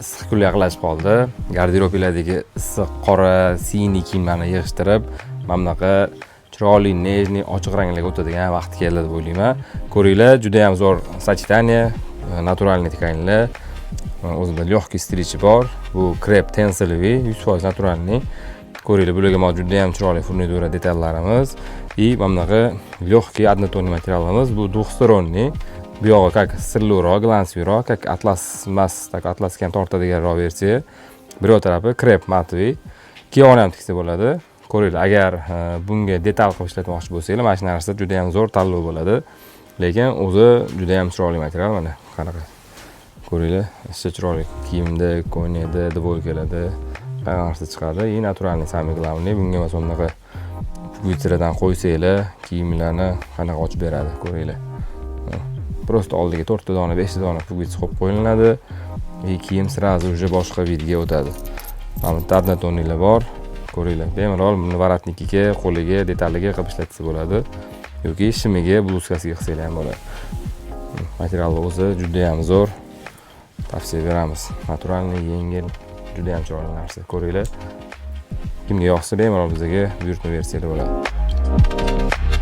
issiq kun yaqinlashib qoldi. Garderoblardagi issiq qora, siniy kiyimlarni yig'ishtirib, mana bunaqa chiroyli, nejniy, ochiq ranglarga o'tadigan vaqt keldi deb o'ylayman. Ko'ringlar, juda ham zo'r sочетание, naturalniy tkanlar. O'zida lёгкий stilichi bor. Bu krep tensilviy, 100% naturalniy. Ko'ringlar, bularga mos juda ham chiroyli furnidura detallarimiz. И mana bunaqa lёгкий однотонный materialimiz. Bu двухсторонний. Bu yog'i как silliroq, glansiyroq, как atlas emas, так atlasga ham tortadiganroq versiya. Bir tarafi krep matviy. Kiyovni ham tiksa bo'ladi. Ko'ringlar, agar bunga detal qilib ishlatmoqchi bo'lsangiz, mana shu narsa juda ham zo'r tanlov bo'ladi. Lekin o'zi juda ham chiroyli material mana qanaqa. Ko'ringlar, ichi chiroyli kiyimda, ko'ynakda, dvoykalarda qanaqa narsa chiqadi. И naturalniy самый главный. Bunga mana bunaqa puguytiradan qo'ysanglar, kiyimlarni qanaqa ochib beradi, ko'ringlar. Просто oldiga 4 ta dona, 5 ta dona puguyt qo'yib qo'yiladi. И kiyim сразу уже boshqa vidga o'tadi. Mana bu однотонныйlar bor. Ko'ringlar, bemalol buni воротниkiga, qo'liga, detaliga qilib ishlatsa bo'ladi. Yoki shimiga, bluzkasiga qilsangiz ham bo'ladi. Material o'zi juda ham zo'r. Tavsiya beramiz. Naturalniy, yengil, juda ham chiroyli narsa. Ko'ringlar. Kimga yoqsa bemalol bizga buyurtma bersangiz bo'ladi.